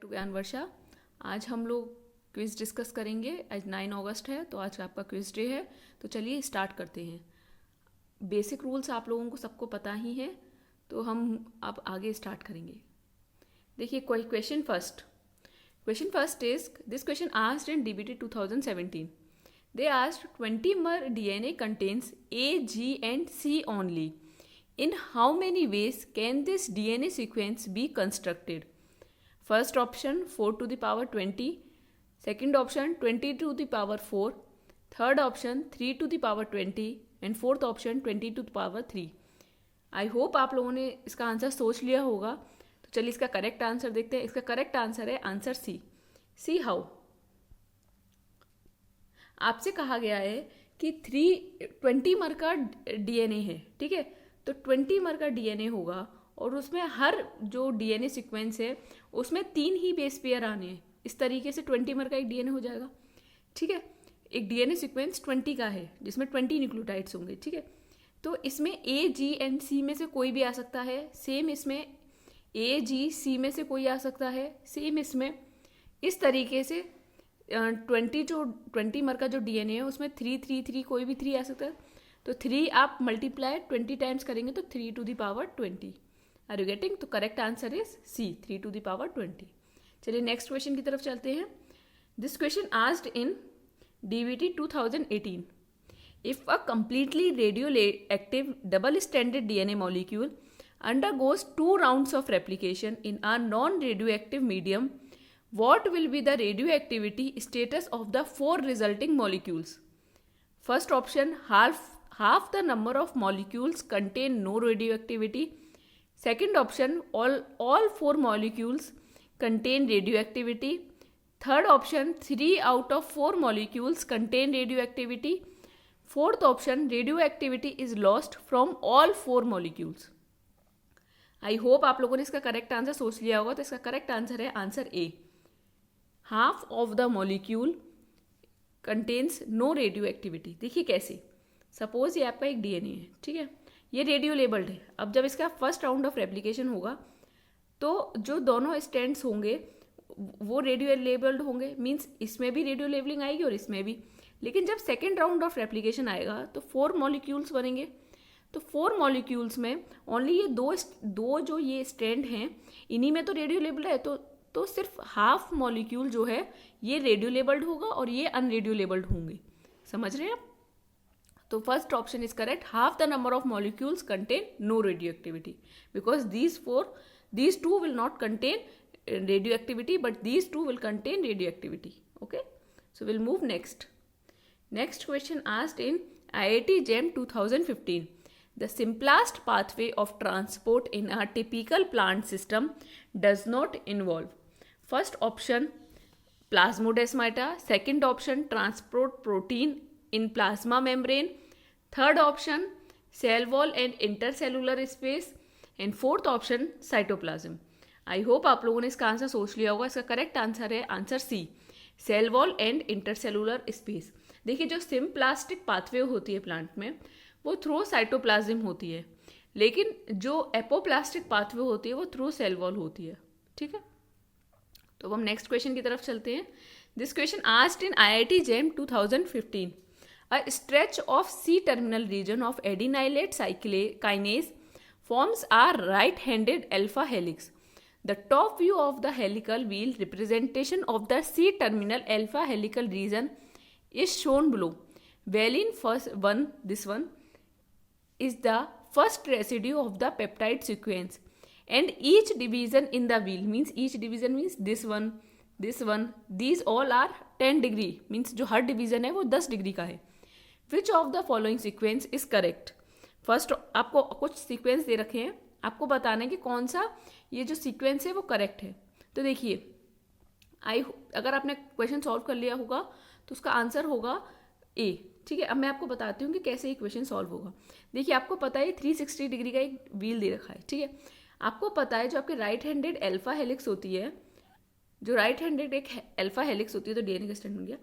To ज्ञान वर्षा। आज हम लोग क्विज़ डिस्कस करेंगे। आज 9 अगस्त है तो आज आपका क्विज़ डे है। तो चलिए स्टार्ट करते हैं। बेसिक रूल्स आप लोगों को सबको पता ही है, तो हम अब आगे स्टार्ट करेंगे। देखिए question first is this question asked in DBT 2017। They asked 20 mer DNA contains A, G and C only. In how many ways can this DNA sequence be constructed? First option 4 to the power 20, second option 20 to the power 4, third option 3 to the power 20 and fourth option 20 to the power 3. I hope आप लोगों ने इसका answer सोच लिया होगा। तो चलिए इसका करेक्ट आंसर देखते हैं। इसका करेक्ट आंसर है आंसर सी हाउ। आपसे कहा गया है कि 20 मर का डीएनए है, ठीक है। तो 20 मर का डीएनए होगा और उसमें हर जो डीएनए सीक्वेंस है उसमें 3 ही बेस पेयर आने हैं। इस तरीके से 20 मर का एक डीएनए हो जाएगा, ठीक है। एक डीएनए सीक्वेंस 20 का है जिसमें 20 न्यूक्लियोटाइड्स होंगे, ठीक है। तो इसमें ए, जी एंड सी में से कोई भी आ सकता है। सेम इसमें ए, जी, सी में से कोई आ सकता है। सेम इसमें इस तरीके से 20 मर का जो डीएनए है उसमें 3 कोई भी 3 आ सकता है। तो 3 आप मल्टीप्लाई 20 टाइम्स करेंगे तो 3 to the power 20। Are you getting? तो correct answer is C, 3 to the power 20। चलिए नेक्स्ट क्वेश्चन की तरफ चलते हैं। This question asked in DBT 2018। If a completely radioactive double-stranded DNA molecule undergoes 2 rounds of replication in a non-radioactive medium, what will be the radioactivity status of the 4 resulting molecules? First option, half the number of molecules contain no radioactivity. Second option, all 4 molecules contain radioactivity. Third option, 3 out of 4 molecules contain radioactivity. Fourth option, radioactivity is lost from all 4 molecules. I hope आप लोगों ने इसका correct answer सोच लिया होगा। तो इसका correct answer है answer A, half of the molecule contains no radioactivity. देखिए कैसे, सपोज ये आपका एक डीएनए है, ठीक है, ये रेडियो लेबल्ड है। अब जब इसका फर्स्ट राउंड ऑफ रेप्लिकेशन होगा तो जो दोनों स्टैंड्स होंगे वो रेडियो लेबल्ड होंगे, मीन्स इसमें भी रेडियो लेबलिंग आएगी और इसमें भी। लेकिन जब सेकेंड राउंड ऑफ रेप्लिकेशन आएगा तो 4 मॉलिक्यूल्स बनेंगे। तो 4 मॉलिक्यूल्स में ओनली ये दो जो ये स्टैंड हैं इन्हीं में तो रेडियो लेबल्ड है। तो सिर्फ हाफ मॉलिक्यूल जो है ये रेडियो लेबल्ड होगा और ये अनरेडियो लेबल्ड होंगे। समझ रहे हैं आप? तो first option is correct, half the number of molecules contain no radioactivity because these two will not contain radioactivity but these two will contain radioactivity. Okay, so we'll move next question asked in IIT JAM 2015. The simplest pathway of transport in a typical plant system does not involve first option plasmodesmata, second option transport protein in plasma membrane, third option cell wall and intercellular space and fourth option cytoplasm. I hope आप लोगों ने इसका answer सोच लिया होगा। इसका correct answer है answer C, cell wall and intercellular space. देखिए जो सिम्प्लास्टिक पाथवे होती है प्लांट में वो थ्रू साइटोप्लाज्म होती है, लेकिन जो एपोप्लास्टिक पाथवे होती है वो थ्रू सेल वॉल होती है, ठीक है। तो अब हम नेक्स्ट क्वेश्चन की तरफ चलते हैं। This question asked in IIT JAM 2015। A stretch of C terminal region of adenylate kinase forms a right-handed alpha helix. The top view of the helical wheel representation of the C-terminal alpha helical region is shown below. Valine this one is the first residue of the peptide sequence, and each division in the wheel means this one, these all are 10 degree means जो हर division है वो 10 degree का है। Which of the following sequence is correct? First आपको कुछ sequence दे रखे हैं, आपको बताना है कि कौन सा ये जो सीक्वेंस है वो करेक्ट है। तो देखिए अगर आपने क्वेश्चन सॉल्व कर लिया होगा तो उसका आंसर होगा ए, ठीक है। अब मैं आपको बताती हूँ कि कैसे ये क्वेश्चन सॉल्व होगा। देखिए आपको पता है 360 डिग्री का एक व्हील दे रखा है, ठीक है। आपको पता है जो आपके राइट हैंडेड एल्फा हेलिक्स होती है, जो राइट हैंडेड एक एल्फा हेलिक्स होती है, तो डीएनए का स्टैंड बन गया।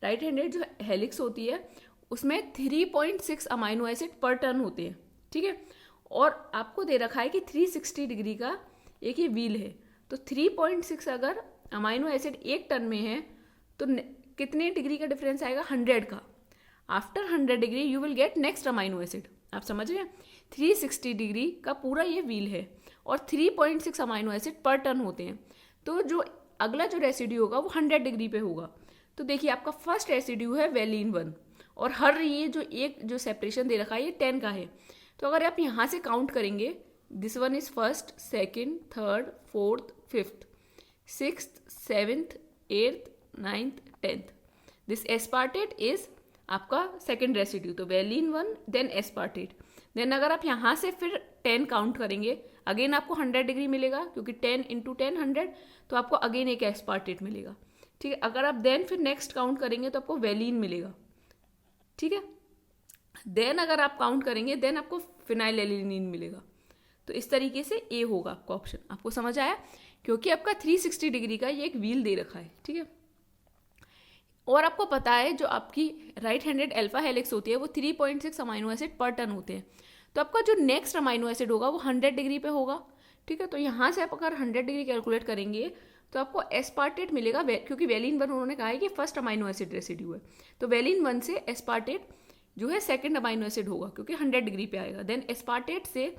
राइट हैंडेड जो हेलिक्स होती है उसमें 3.6 अमाइनो एसिड पर टर्न होते हैं, ठीक है। और आपको दे रखा है कि 360 डिग्री का एक ये व्हील है, तो 3.6 अगर अमाइनो एसिड 1 टन में है तो कितने डिग्री का डिफरेंस आएगा? 100 का। After 100 degree you will get next amino acid. आप समझ रहे हैं? 360 डिग्री का पूरा ये व्हील है और 3.6 अमाइनो एसिड पर टन होते हैं। तो जो अगला जो रेसिड्यू होगा वो 100 डिग्री पे होगा। तो देखिए आपका फर्स्ट रेसिड्यू है वेलिन 1 और हर ये जो सेपरेशन दे रखा है ये 10 का है। तो अगर आप यहाँ से काउंट करेंगे, this one is first, second, third, fourth, fifth, sixth, seventh, eighth, ninth, tenth. This aspartate is आपका सेकेंड रेसिड्यू। तो वेलिन 1 देन एस्पार्टेट। देन अगर आप यहाँ से फिर 10 काउंट करेंगे, अगेन आपको 100 डिग्री मिलेगा क्योंकि 10 इंटू 10 100, तो आपको अगेन एक एस्पार्टेट मिलेगा। ठीक है, अगर आप देन फिर नेक्स्ट काउंट करेंगे तो आपको वेलिन मिलेगा। ठीक है, देन अगर आप काउंट करेंगे देन आपको फिनाइलएलिनिन मिलेगा। तो इस तरीके से ए होगा आपका ऑप्शन। आपको समझ आया? क्योंकि आपका 360 डिग्री का ये एक व्हील दे रखा है। ठीक है, और आपको पता है जो आपकी राइट हैंडेड अल्फा हेलिक्स होती है वो 3.6 अमाइनो एसिड पर टन होते हैं। तो आपका जो नेक्स्ट अमाइनो एसिड होगा वो 100 डिग्री पे होगा। ठीक है, तो यहाँ से आप अगर 100 डिग्री कैलकुलेट करेंगे तो आपको एस्पार्टेट मिलेगा, क्योंकि वेलिन 1 उन्होंने कहा है कि फर्स्ट अमाइनो एसिड रेसिड्यू है। तो वेलिन 1 से एस्पार्टेट जो है सेकंड अमाइनो एसिड होगा क्योंकि 100 डिग्री पे आएगा। देन एस्पार्टेट से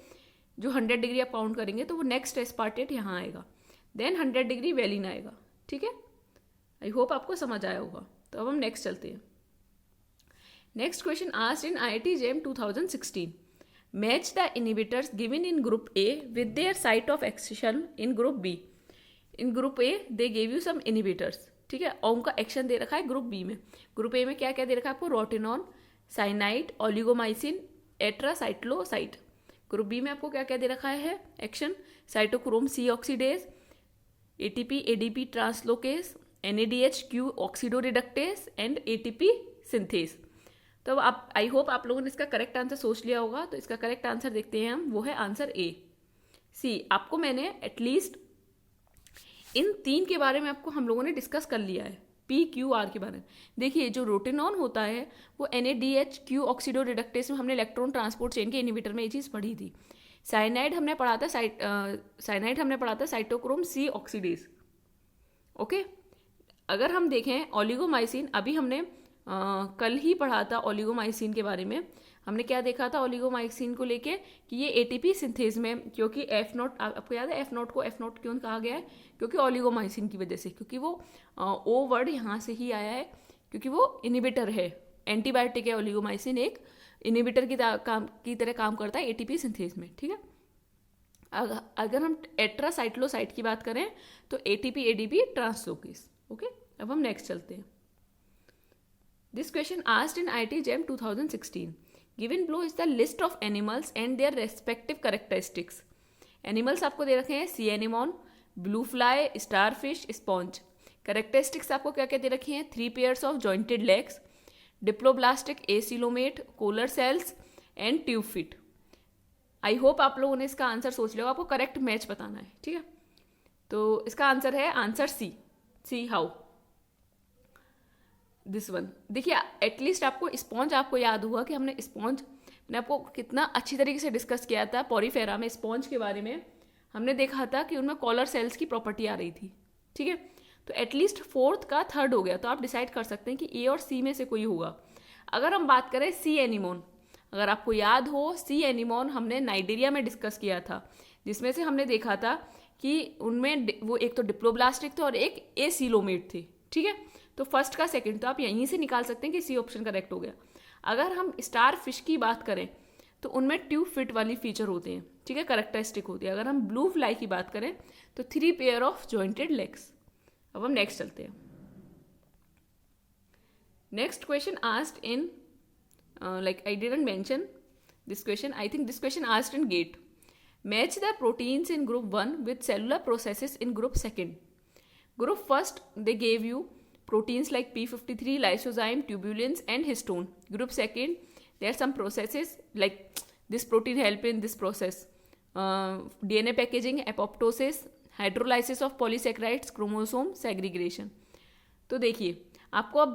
जो 100 डिग्री आप काउंट करेंगे तो वो नेक्स्ट एस्पार्टेट यहाँ आएगा। देन 100 डिग्री वेलिन आएगा। ठीक है, आई होप आपको समझ आया होगा। तो अब हम नेक्स्ट चलते हैं। Next question asked in IIT JEM 2016। Match the inhibitors given in group A with their site of action in group B. In group A they gave you some inhibitors. ठीक है, और उनका एक्शन दे रखा है group B में। Group A में क्या क्या दे रखा है आपको? Rotenone, cyanide, oligomycin, atractyloside. Group B में आपको क्या क्या दे रखा है action? Cytochrome C oxidase, ATP ADP translocase, NADH-Q oxidoreductase and ATP synthase. तो अब आप, आई होप आप लोगों ने इसका करेक्ट आंसर सोच लिया होगा। तो इसका करेक्ट आंसर देखते हैं हम, वो है आंसर ए। सी, आपको मैंने एटलीस्ट इन 3 के बारे में आपको हम लोगों ने डिस्कस कर लिया है, PQR के बारे में। देखिए जो रोटिनॉन होता है वो NADH-Q ऑक्सीडोरिडक्टेस में हमने इलेक्ट्रॉन ट्रांसपोर्ट चेन के इनिबिटर में ये चीज़ पढ़ी थी। साइनाइड हमने पढ़ा था साइटोक्रोम C ऑक्सीडेज। ओके, अगर हम देखें ओलिगोमाइसिन, अभी हमने कल ही पढ़ा था ओलिगोमाइसिन के बारे में। हमने क्या देखा था ओलिगोमाइसिन को लेके कि ये ATP सिंथेज में, क्योंकि F0, आपको याद है F0 को F0 क्यों कहा गया है? क्योंकि ओलिगोमाइसिन की वजह से, क्योंकि वो O वर्ड यहाँ से ही आया है, क्योंकि वो इनिबिटर है, एंटीबायोटिक है। ओलिगोमाइसिन एक इनिबिटर की तरह काम करता है ATP सिंथेज में। ठीक है, अगर हम एट्रासाइक्लोसाइड की बात करें तो ATP ADP ट्रांसलोकेस। ओके, अब हम नेक्स्ट चलते हैं। This question asked in IIT JEM 2016। Given below is the list of animals and their respective characteristics. Animals आपको दे रखे हैं sea anemone, blue fly, starfish, sponge. Characteristics आपको क्या क्या दे रखी हैं? 3 pairs of jointed legs, diploblastic acoelomate, collar cells and tube feet. I hope आप लोगों ने इसका आंसर सोच लिया, आपको करेक्ट मैच बताना है। ठीक है, तो इसका आंसर है answer see how this one. देखिए एटलीस्ट आपको स्पॉन्ज आपको याद हुआ कि हमने स्पॉन्ज, मैंने आपको कितना अच्छी तरीके से डिस्कस किया था पॉरीफेरा में। स्पॉन्ज के बारे में हमने देखा था कि उनमें कॉलर सेल्स की प्रॉपर्टी आ रही थी। ठीक है, तो एटलीस्ट 4th का 3rd हो गया, तो आप डिसाइड कर सकते हैं कि ए और सी में से कोई होगा। अगर हम बात करें सी एनिमोन, अगर आपको याद हो सी एनिमोन हमने नाइजीरिया में डिस्कस किया था, जिसमें से हमने देखा था कि उनमें वो एक तो डिप्लोब्लास्टिक थे और एक एसिलोमेट थे। ठीक है, तो फर्स्ट का सेकंड तो आप यहीं से निकाल सकते हैं कि सी ऑप्शन करेक्ट हो गया। अगर हम स्टार फिश की बात करें तो उनमें ट्यूब फिट वाली फीचर होते हैं। ठीक है, करेक्टरिस्टिक होती है। अगर हम ब्लू फ्लाई की बात करें तो 3 पेयर ऑफ जॉइंटेड लेग्स। अब हम नेक्स्ट चलते हैं। Next question asked in like I didn't mention this question. I think this question asked in GATE. Match the proteins in group 1 with cellular processes in group 2. Group 1st, they gave you proteins like P53, lysozyme, tubulins and histone. Group 2nd, there are some processes like this protein help in this process. DNA packaging, apoptosis, hydrolysis of polysaccharides, chromosome segregation. तो देखिए आपको अब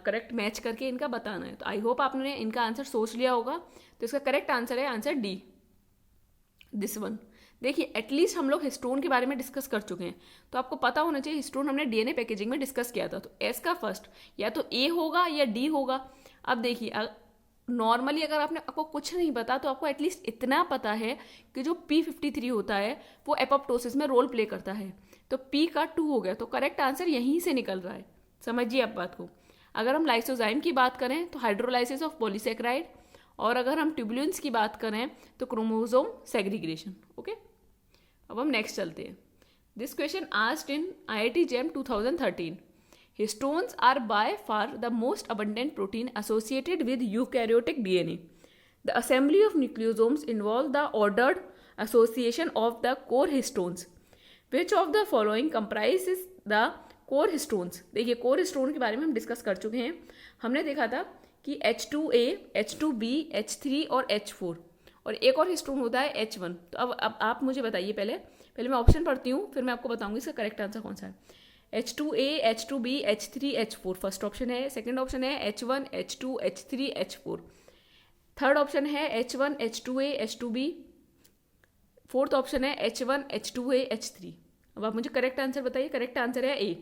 correct match करके इनका बताना है। तो I hope आपने इनका आंसर सोच लिया होगा। तो इसका करेक्ट आंसर है आंसर डी, दिस वन। देखिए एटलीस्ट हम लोग हिस्टोन के बारे में डिस्कस कर चुके हैं, तो आपको पता होना चाहिए हिस्टोन हमने डीएनए पैकेजिंग में डिस्कस किया था। तो एस का फर्स्ट या तो ए होगा या डी होगा। अब देखिए नॉर्मली अगर आपको कुछ नहीं पता तो आपको एटलीस्ट इतना पता है कि जो P53 होता है वो एपोप्टोसिस में रोल प्ले करता है। तो P का 2 हो गया, तो करेक्ट आंसर यहीं से निकल रहा है। समझिए आप बात को। अगर हम लाइसोजाइम की बात करें तो हाइड्रोलाइसिस ऑफ पॉलीसेक्राइड, और अगर हम ट्यूबुलेंस की बात करें तो क्रोमोसोम सेग्रीगेशन। ओके, अब हम नेक्स्ट चलते हैं। This question asked in IIT JEM 2013. Histones are by far the most abundant protein associated with eukaryotic DNA. The assembly of nucleosomes involve the ordered association of the core histones. Which of the following comprises the core histones? देखिए core histone के बारे में हम discuss कर चुके हैं। हमने देखा था कि H2A, H2B, H3 और H4, और एक और हिस्टोन होता है H1। तो अब आप मुझे बताइए, पहले मैं ऑप्शन पढ़ती हूँ, फिर मैं आपको बताऊंगी इसका करेक्ट आंसर कौन सा है। H2A, H2B, H3, H4 first option है। सेकंड ऑप्शन है H1, H2, H3, H4। Third option है H1, H2A, H2B। Fourth option है H1, H2A, H3। अब आप मुझे करेक्ट आंसर बताइए। करेक्ट आंसर है ए।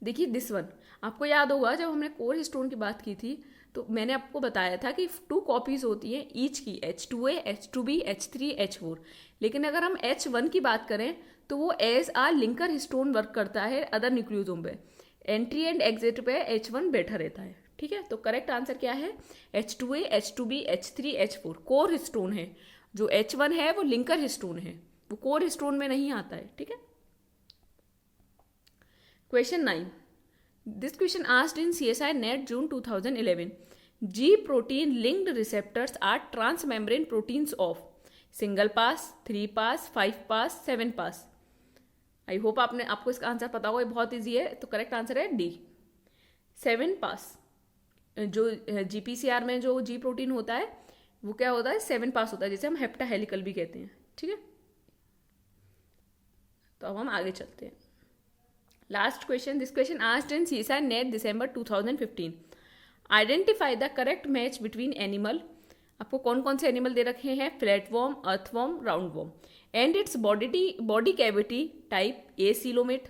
देखिए दिस वन, आपको याद होगा जब हमने कोर हिस्टोन की बात की थी तो मैंने आपको बताया था कि 2 कॉपीज होती हैं ईच की, H2A, H2B, H3, H4। लेकिन अगर हम H1 की बात करें तो वो एज आ लिंकर हिस्टोन वर्क करता है अदर न्यूक्लियोसोम पे। एंट्री एंड एग्जिट पे H1 बैठा रहता है। ठीक है, तो करेक्ट आंसर क्या है? H2A, H2B, H3, H4 core histone है। जो H1 है वो लिंकर हिस्टोन है, वो कोर हिस्टोन में नहीं आता है। ठीक है, question 9। This question asked in CSI NET June 2011. G protein linked receptors are transmembrane proteins of single pass, 3 pass, 5 pass, 7 pass. I hope आपको इसका आंसर पता होगा, ये बहुत ईजी है। तो करेक्ट आंसर है डी, 7 पास। जो GPCR में जो जी प्रोटीन होता है वो क्या होता है? 7 पास होता है, जिसे हम हेप्टा हेलिकल भी कहते हैं। ठीक है, तो अब हम आगे चलते हैं। Last question, this question asked in CSI NET December 2015. Identify the correct match between animal. आपको कौन कौन से एनिमल दे रखे हैं? Flatworm, earthworm, roundworm. And its body cavity type acoelomate,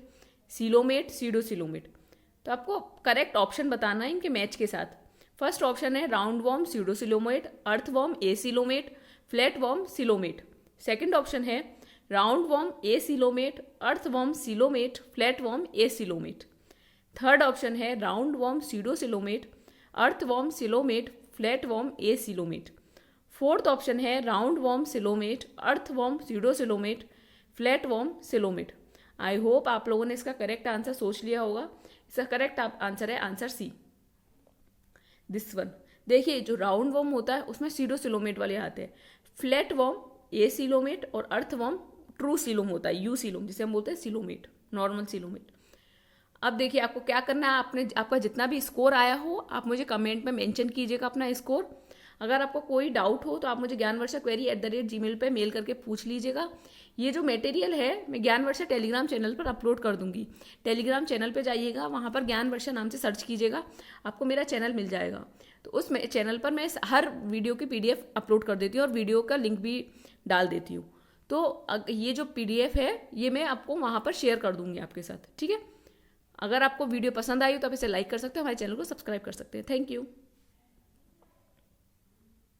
coelomate, pseudocoelomate. तो आपको करेक्ट ऑप्शन बताना है इनके मैच के साथ। फर्स्ट ऑप्शन है roundworm pseudocoelomate, earthworm acoelomate, flatworm coelomate. Second option है roundworm acoelomate, earthworm coelomate, flatworm acoelomate. Third option है roundworm pseudocoelomate, earthworm coelomate, flatworm acoelomate. Fourth option है roundworm coelomate, earthworm pseudocoelomate, flatworm coelomate. I hope आप लोगों ने इसका correct answer सोच लिया होगा। इसका करेक्ट आंसर है आंसर सी, दिस वन। देखिए जो राउंडवॉर्म होता है उसमें सीडोसीलोमेट वाले आते हैं, फ्लैटवॉर्म ए सीलोमेट और अर्थवॉर्म ट्रू सीलोम होता है, यू सीलोम, जिसे हम बोलते हैं सीलोमेट, नॉर्मल सीलोमेट। अब देखिए आपको क्या करना है, आपका जितना भी स्कोर आया हो आप मुझे कमेंट में मेंशन कीजिएगा अपना स्कोर। अगर आपको कोई डाउट हो तो आप मुझे ज्ञानवर्षा@gmail पे मेल करके पूछ लीजिएगा। ये जो मटेरियल है मैं ज्ञानवर्षा टेलीग्राम चैनल पर अपलोड कर दूंगी। टेलीग्राम चैनल पे जाइएगा, वहाँ पर ज्ञानवर्षा नाम से सर्च कीजिएगा, आपको मेरा चैनल मिल जाएगा। तो उस चैनल पर मैं हर वीडियो की PDF अपलोड कर देती हूँ और वीडियो का लिंक भी डाल देती हूँ। तो ये जो PDF है ये मैं आपको वहाँ पर शेयर कर दूंगी आपके साथ। ठीक है, अगर आपको वीडियो पसंद आई तो आप इसे लाइक कर सकते हो, हमारे चैनल को सब्सक्राइब कर सकते हैं। Thank you.